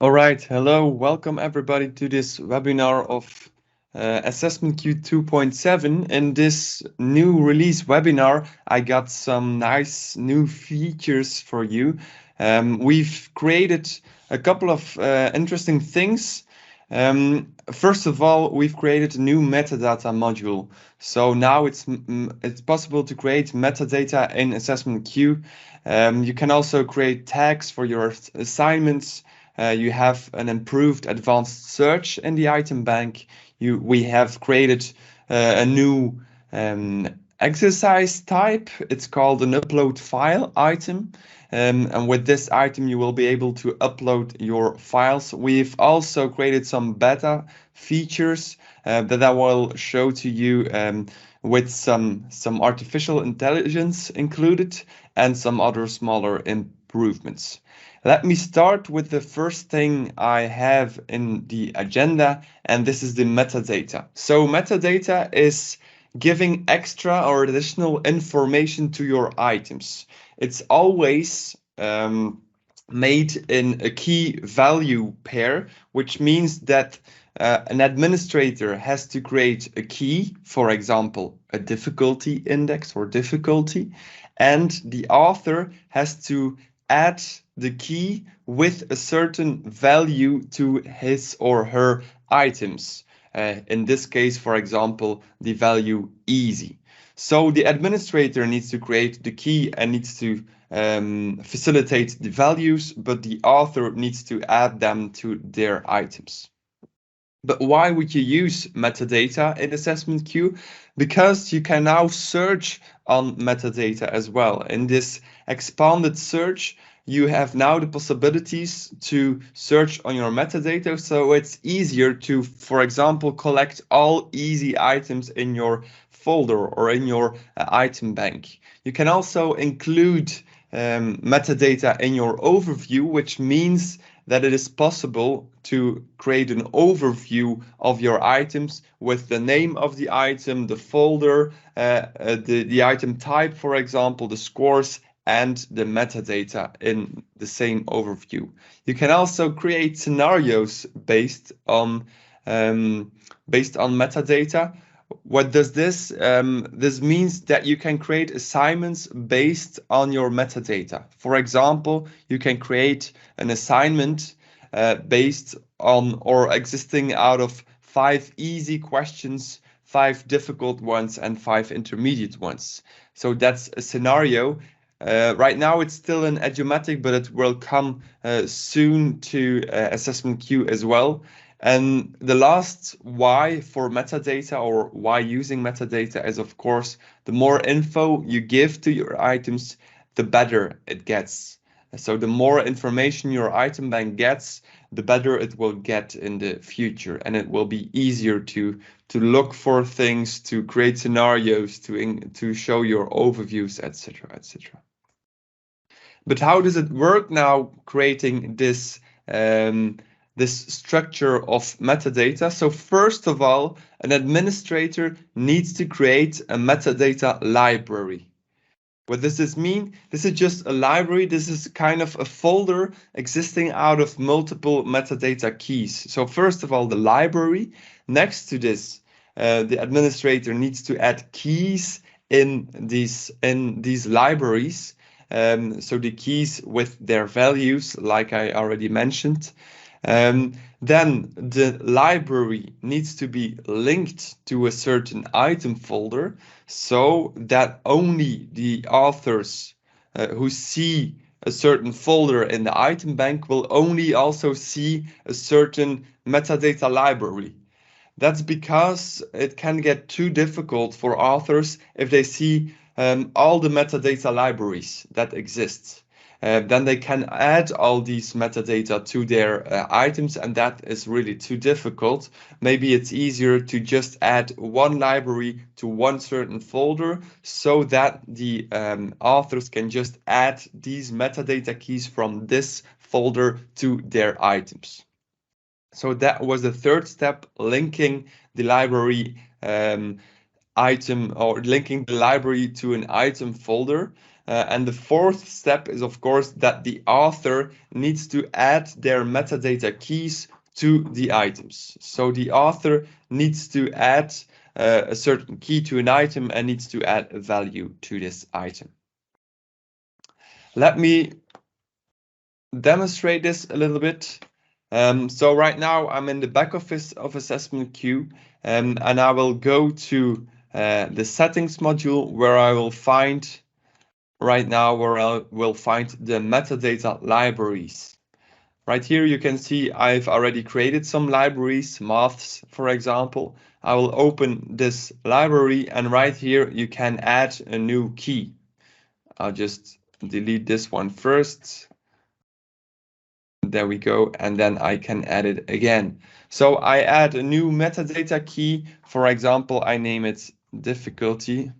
All right, hello, welcome everybody to this webinar of assessmentQ 2.7. In this new release webinar, I got some nice new features for you. We've created a couple of interesting things. First of all, we've created a new metadata module. So now it's possible to create metadata in assessmentQ. You can also create tags for your assignments. You have an improved advanced search in the item bank. We have created a new exercise type. It's called an upload file item. And with this item, you will be able to upload your files. We've also created some beta features that I will show to you with some artificial intelligence included and some other smaller improvements. Let me start with the first thing I have in the agenda, and this is the metadata. So metadata is giving extra or additional information to your items. It's always made in a key value pair, which means that an administrator has to create a key, for example, a difficulty index or difficulty, and the author has to add the key with a certain value to his or her items. In this case, for example, the value easy. So the administrator needs to create the key and needs to facilitate the values, but the author needs to add them to their items. But why would you use metadata in assessmentQ? Because you can now search on metadata as well. In this expanded search, you have now the possibilities to search on your metadata, so it's easier to, for example, collect all easy items in your folder or in your item bank. You can also include metadata in your overview, which means that it is possible to create an overview of your items with the name of the item, the folder, the item type, for example, the scores, and the metadata in the same overview. You can also create scenarios based on metadata. What does this? This means that you can create assignments based on your metadata. For example, you can create an assignment based on or existing out of 5 easy questions, 5 difficult ones, and 5 intermediate ones. So that's a scenario. Right now it's still in Edumatic, but it will come soon to assessmentQ as well. And the last why for metadata or why using metadata is, of course, the more info you give to your items, the better it gets. So the more information your item bank gets, the better it will get in the future, and it will be easier to look for things, to create scenarios, to show your overviews, etc., etc. But how does it work now, creating this structure of metadata? So first of all, an administrator needs to create a metadata library. What does this mean? This is just a library. This is kind of a folder existing out of multiple metadata keys. So first of all, the library. Next to this, the administrator needs to add keys in these libraries. So the keys with their values, like I already mentioned. Then the library needs to be linked to a certain item folder so that only the authors who see a certain folder in the item bank will only also see a certain metadata library. That's because it can get too difficult for authors if they see all the metadata libraries that exist. Then they can add all these metadata to their items, and that is really too difficult. Maybe it's easier to just add one library to one certain folder so that the authors can just add these metadata keys from this folder to their items. So that was the third step, linking the library item or linking the library to an item folder. And the fourth step is, of course, that the author needs to add their metadata keys to the items. So the author needs to add a certain key to an item and needs to add a value to this item. Let me demonstrate this a little bit. So right now I'm in the back office of assessmentQ, and I will go to the settings module where I will find right now where I will find the metadata libraries. Right here you can see I've already created some libraries, maths for example. I will open this library and right here you can add a new key. I'll just delete this one first. There we go, and then I can add it again. So I add a new metadata key. For example, I name it difficulty.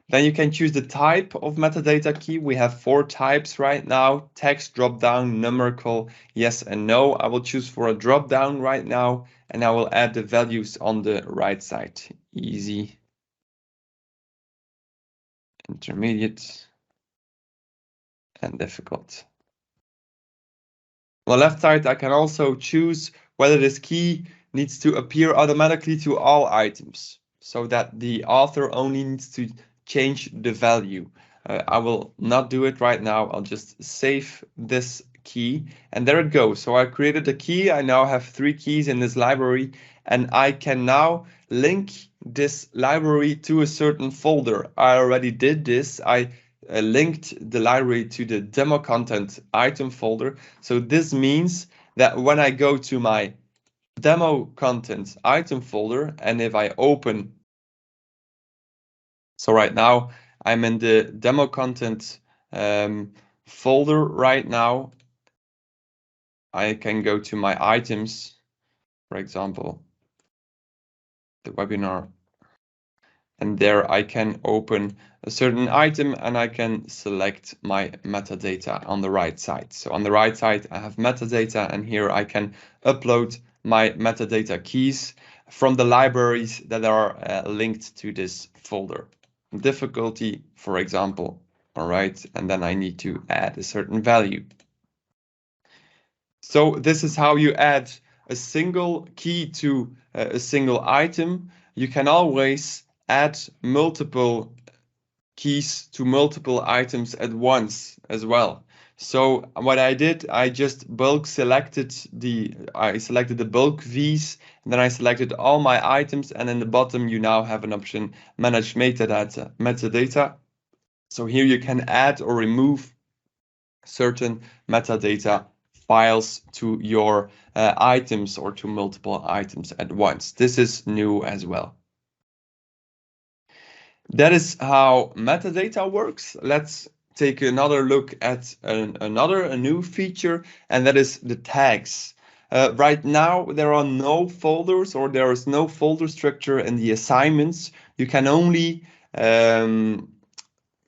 Then you can choose the type of metadata key. We have 4 types right now: text, drop-down, numerical, yes and no. I will choose for a drop-down right now, and I will add the values on the right side. Easy, intermediate, and difficult. On the left side, I can also choose whether this key needs to appear automatically to all items, so that the author only needs to change the value. I will not do it right now. I'll just save this key, and there it goes. So I created a key. I now have 3 keys in this library, and I can now link this library to a certain folder. I already did this. I linked the library to the demo content item folder. So this means that when I go to my demo content item folder, and if I open, so right now I'm in the demo content folder right now, I can go to my items, for example, the webinar, and there I can open a certain item and I can select my metadata on the right side. So on the right side, I have metadata, and here I can upload my metadata keys from the libraries that are linked to this folder. Difficulty, for example, all right, and then I need to add a certain value. So this is how you add a single key to a single item. You can always add multiple keys to multiple items at once as well. So what I did, I just I selected the bulk V's, and then I selected all my items, and in the bottom you now have an option, manage metadata. So here you can add or remove certain metadata files to your items or to multiple items at once. This is new as well. That is how metadata works. Let's take another look at a new feature, and that is the tags. Right now, there are no folders, or there is no folder structure in the assignments. You can only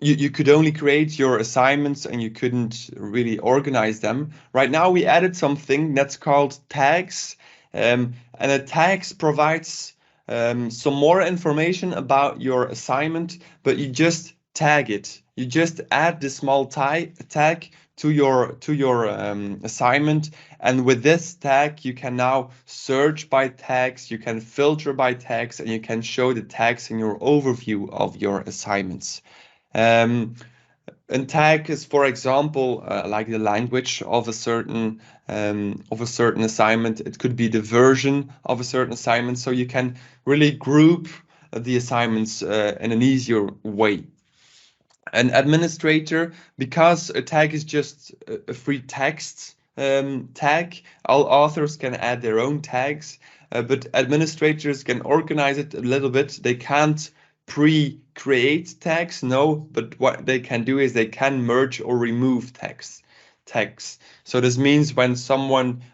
you could only create your assignments and you couldn't really organize them. Right now, we added something that's called tags, and the tags provides some more information about your assignment, but you just tag it. You just add the small tag to your assignment, and with this tag you can now search by tags, you can filter by tags, and you can show the tags in your overview of your assignments. And tag is, for example, like the language of a certain assignment. It could be the version of a certain assignment, so you can really group the assignments in an easier way. An administrator, because a tag is just a free text tag, all authors can add their own tags, but administrators can organize it a little bit. They can't pre-create tags, no, but what they can do is they can merge or remove tags. So this means when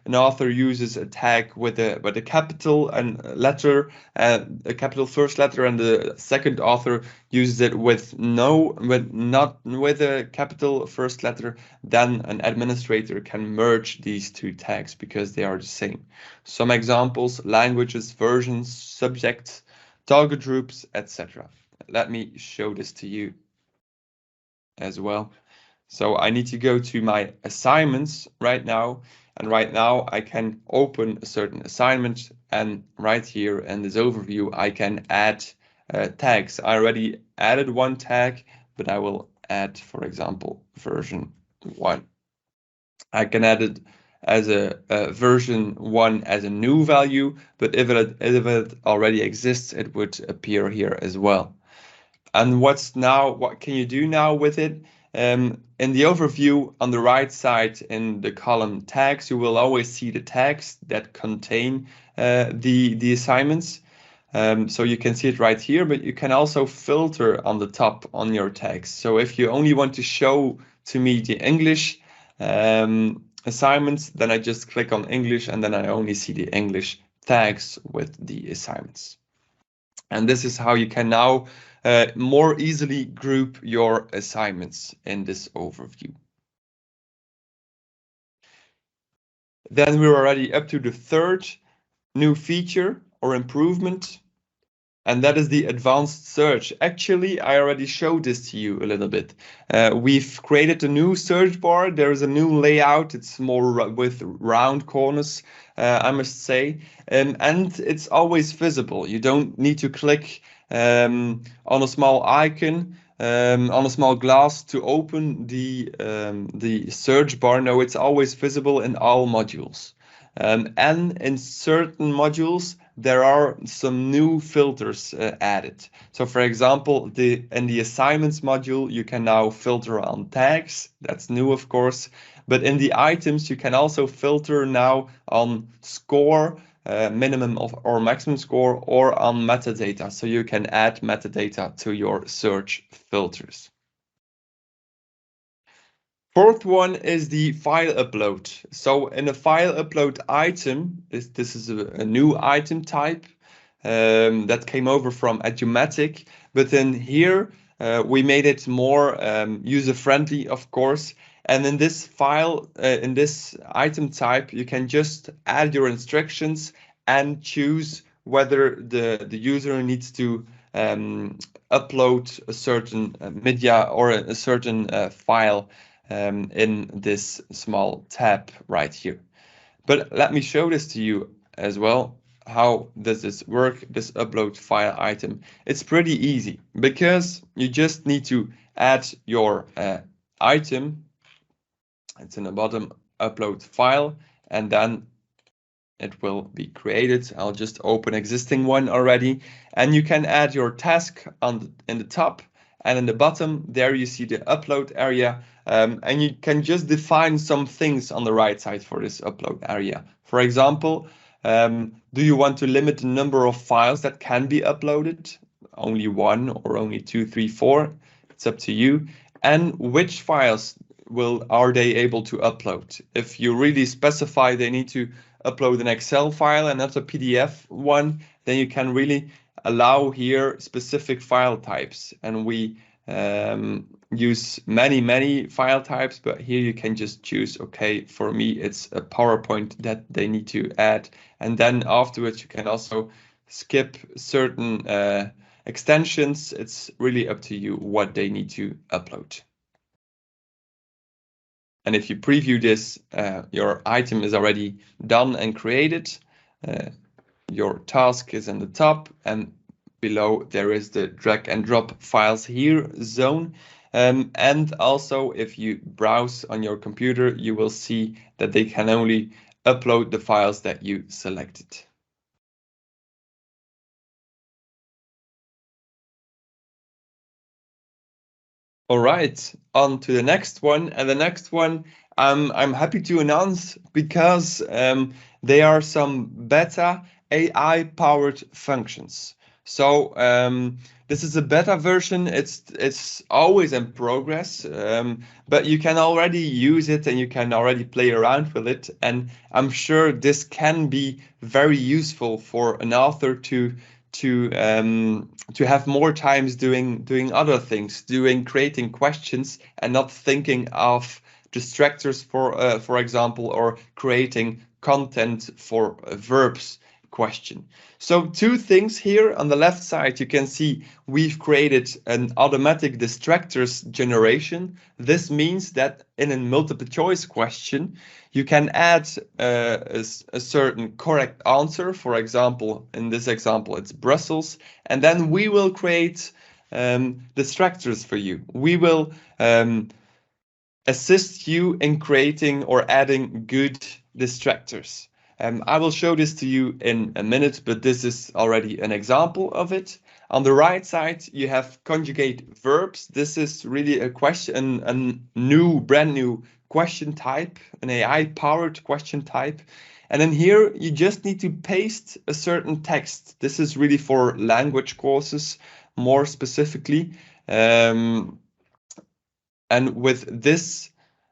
an author uses a tag with a capital and letter, a capital first letter, and the second author uses it not with a capital first letter, then an administrator can merge these 2 tags because they are the same. Some examples: languages, versions, subjects, target groups, etc. let me show this to you as well. So I need to go to my assignments right now, and right now I can open a certain assignment, and right here in this overview I can add tags. I already added one tag, but I will add, for example, version 1. I can add it as a version 1 as a new value, but if it already exists, it would appear here as well. And what can you do now with it? In the overview on the right side in the column tags, you will always see the tags that contain the assignments. So you can see it right here, but you can also filter on the top on your tags. So if you only want to show to me the English assignments, then I just click on English, and then I only see the English tags with the assignments. And this is how you can now more easily group your assignments in this overview. Then we're already up to the third new feature or improvement, and that is the advanced search. Actually, I already showed this to you a little bit. We've created a new search bar. There is a new layout. It's more with round corners, I must say, and it's always visible. You don't need to click on a small icon, on a small glass to open the search bar. No, it's always visible in all modules. And in certain modules, there are some new filters added. So for example, in the assignments module, you can now filter on tags. That's new, of course. But in the items, you can also filter now on score, minimum or maximum score, or on metadata. So you can add metadata to your search filters. Fourth one is the file upload. So in a file upload item, this is a new item type that came over from Edumatic. But then here we made it more user-friendly, of course. And in this file, in this item type, you can just add your instructions and choose whether the user needs to upload a certain media or a certain file in this small tab right here. But let me show this to you as well. How does this work, this upload file item? It's pretty easy because you just need to add your item. It's in the bottom, upload file, and then it will be created. I'll just open existing one already, and you can add your task in the top, and in the bottom there you see the upload area, and you can just define some things on the right side for this upload area. For example, do you want to limit the number of files that can be uploaded? Only 1 or only 2, 3, 4? It's up to you. And which files are they able to upload? If you really specify they need to upload an Excel file and not a PDF one, then you can really allow here specific file types. And we use many file types, but here you can just choose, okay, for me it's a PowerPoint that they need to add. And then afterwards you can also skip certain extensions. It's really up to you what they need to upload. And if you preview this, your item is already done and created. Your task is in the top, and below there is the drag and drop files here zone. And also, if you browse on your computer, you will see that they can only upload the files that you selected. All right, on to the next one. And the next one, I'm happy to announce because they are some beta AI-powered functions. So this is a beta version. It's always in progress, but you can already use it and you can already play around with it. And I'm sure this can be very useful for an author to have more times doing other things, creating questions and not thinking of distractors, for example, or creating content for verbs question. So two things here on the left side, you can see we've created an automatic distractors generation. This means that in a multiple choice question, you can add a certain correct answer. For example, in this example, it's Brussels, and then we will create distractors for you. We will assist you in creating or adding good distractors. I will show this to you in a minute, but this is already an example of it. On the right side, you have conjugate verbs. This is really a question, brand new question type, an AI-powered question type. And then here, you just need to paste a certain text. This is really for language courses, more specifically. And with this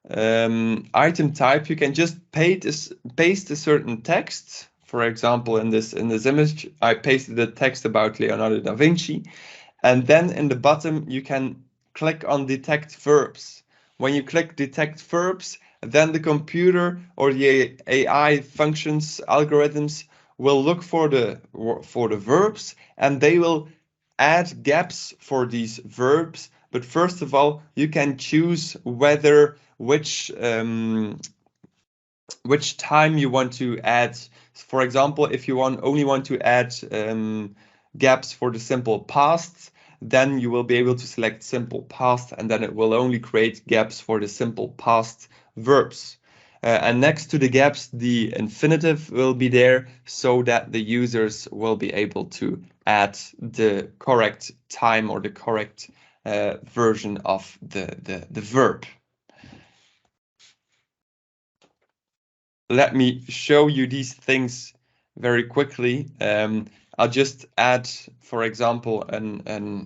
item type, you can just paste a certain text. For example, in this image, I pasted the text about Leonardo da Vinci. And then in the bottom, you can click on detect verbs. When you click detect verbs, then the computer or the AI functions, algorithms will look for the verbs, and they will add gaps for these verbs. But first of all, you can choose which time you want to add. For example, if you only want to add gaps for the simple past, then you will be able to select simple past, and then it will only create gaps for the simple past verbs. And next to the gaps, the infinitive will be there so that the users will be able to add the correct time or the correct version of the verb. Let me show you these things very quickly. I'll just add, for example, a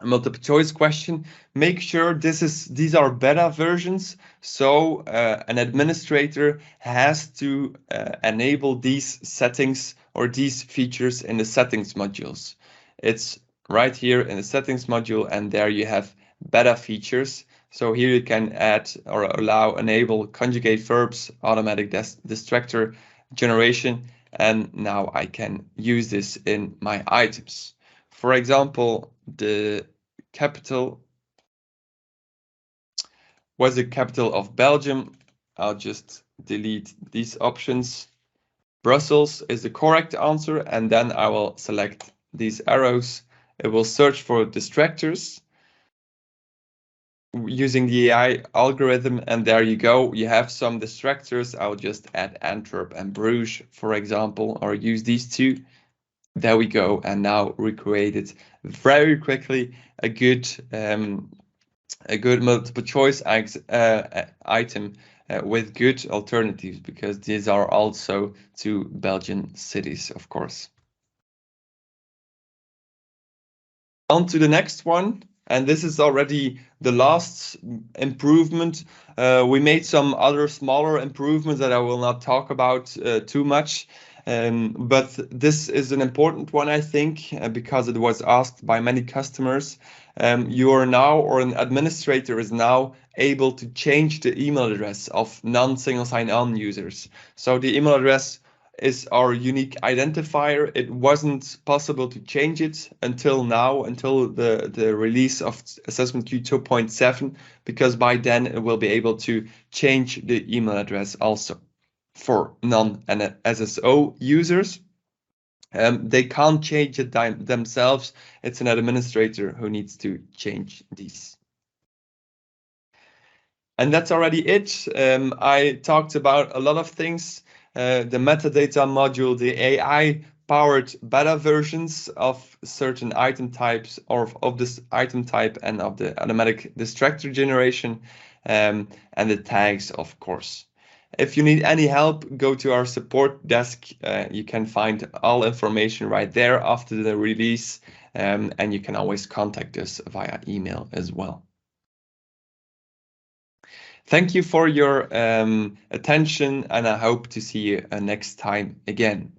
multiple choice question. Make sure these are beta versions, so an administrator has to enable these settings or these features in the settings modules. It's right here in the settings module, and there you have beta features. So here you can add or enable conjugate verbs, automatic distractor generation, and now I can use this in my items. For example, the capital was the capital of Belgium. I'll just delete these options. Brussels is the correct answer, and then I will select these arrows. It will search for distractors using the AI algorithm, and there you go. You have some distractors. I'll just add Antwerp and Bruges, for example, or use these two. There we go, and now recreated very quickly a good multiple choice item with good alternatives, because these are also two Belgian cities, of course. On to the next one, and this is already the last improvement. We made some other smaller improvements that I will not talk about too much. But this is an important one, I think, because it was asked by many customers. You are now, or an administrator is now able to change the email address of non-single sign-on users. So the email address is our unique identifier. It wasn't possible to change it until now, until the release of assessmentQ 2.7, because by then it will be able to change the email address also for non-SSO users. They can't change it themselves. It's an administrator who needs to change these. And that's already it. I talked about a lot of things. The metadata module, the AI-powered beta versions of certain item types, or of this item type, and of the automatic distractor generation, and the tags, of course. If you need any help, go to our support desk. You can find all information right there after the release, and you can always contact us via email as well. Thank you for your attention, and I hope to see you next time again.